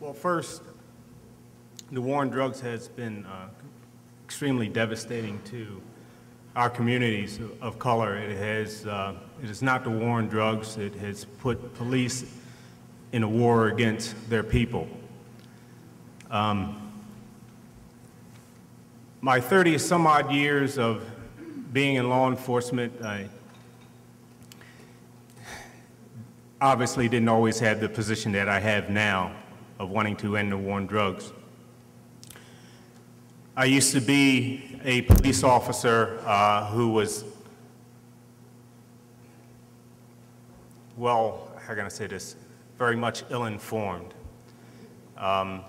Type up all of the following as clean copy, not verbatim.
Well, first, the war on drugs has been extremely devastating to our communities of color. It is not the war on drugs. It has put police in a war against their people. My 30-some-odd years of being in law enforcement, I obviously didn't always have the position that I have now of wanting to end the war on drugs. I used to be a police officer who was, well, how can I say this, very much ill-informed. Our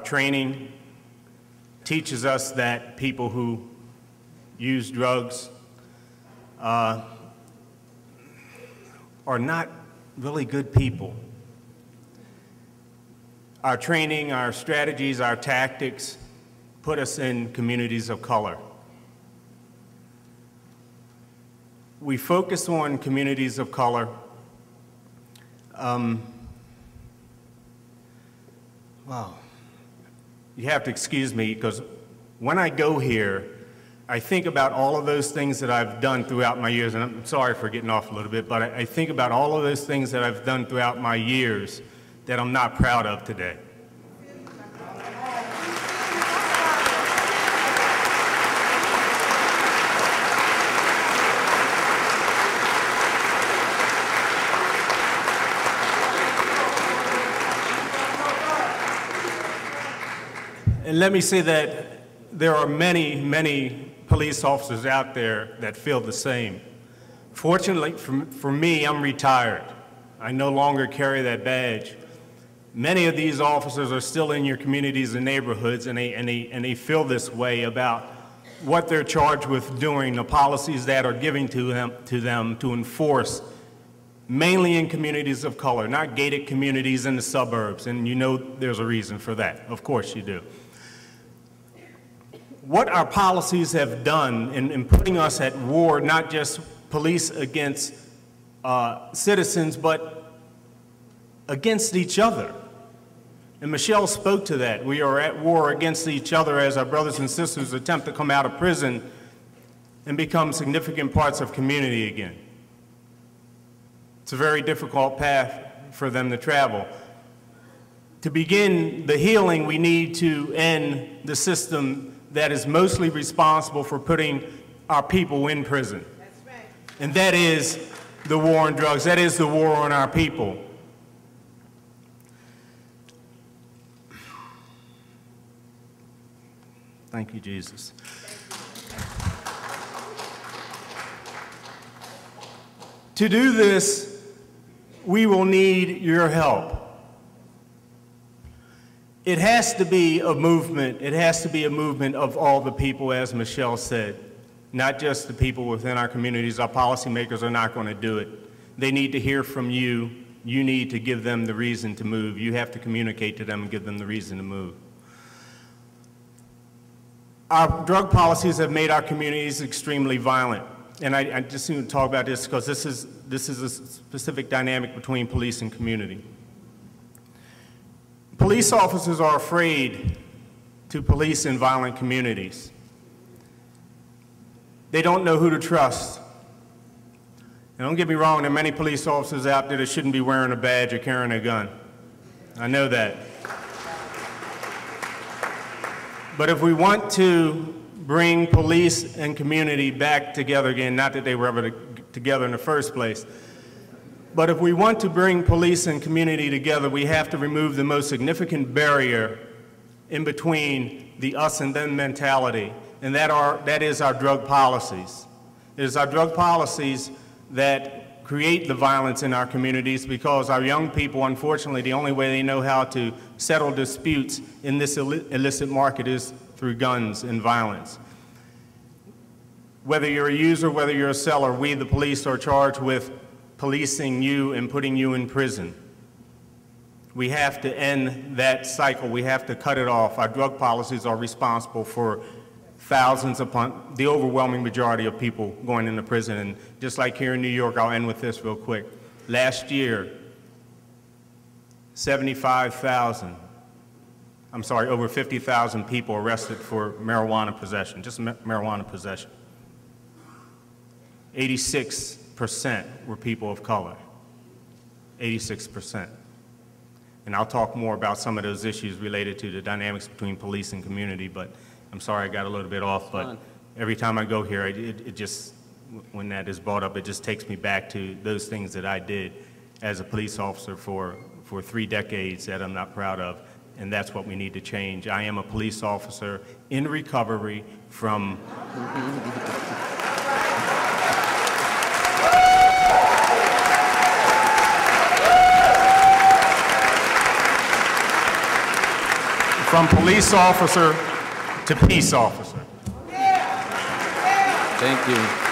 training teaches us that people who use drugs are not really good people. Our training, our strategies, our tactics put us in communities of color. We focus on communities of color. Wow. You have to excuse me, because when I go here, I think about all of those things that I've done throughout my years, and I'm sorry for getting off a little bit, but I think about all of those things that I've done throughout my years that I'm not proud of today. And let me say that there are many, many police officers out there that feel the same. Fortunately for me, I'm retired. I no longer carry that badge. Many of these officers are still in your communities and neighborhoods, and they feel this way about what they're charged with doing, the policies that are given to them to enforce, mainly in communities of color, not gated communities in the suburbs, and you know there's a reason for that. Of course you do. What our policies have done in putting us at war, not just police against citizens, but against each other. And Michelle spoke to that. We are at war against each other as our brothers and sisters attempt to come out of prison and become significant parts of community again. It's a very difficult path for them to travel. To begin the healing, we need to end the system that is mostly responsible for putting our people in prison. That's right. And that is the war on drugs. That is the war on our people. Thank you, Jesus. To do this, we will need your help. It has to be a movement. It has to be a movement of all the people, as Michelle said, not just the people within our communities. Our policymakers are not going to do it. They need to hear from you. You need to give them the reason to move. You have to communicate to them and give them the reason to move. Our drug policies have made our communities extremely violent. And I just need to talk about this because this is a specific dynamic between police and community. Police officers are afraid to police in violent communities. They don't know who to trust. And don't get me wrong, there are many police officers out there that shouldn't be wearing a badge or carrying a gun. I know that. But if we want to bring police and community back together again, not that they were ever together in the first place, but if we want to bring police and community together, we have to remove the most significant barrier in between the us and them mentality, and that is our drug policies. It is our drug policies that create the violence in our communities because our young people, unfortunately, the only way they know how to settle disputes in this illicit market is through guns and violence. Whether you're a user, whether you're a seller, we, the police, are charged with policing you and putting you in prison. We have to end that cycle. We have to cut it off. Our drug policies are responsible for thousands upon the overwhelming majority of people going into prison. And just like here in New York, I'll end with this real quick. Last year, 75,000, I'm sorry, over 50,000 people arrested for marijuana possession, just marijuana possession. 86% were people of color, 86%. And I'll talk more about some of those issues related to the dynamics between police and community, but I'm sorry I got a little bit off, but every time I go here, it just, when that is brought up, it just takes me back to those things that I did as a police officer for 3 decades that I'm not proud of, and that's what we need to change. I am a police officer in recovery from from police officer to peace officer. Thank you.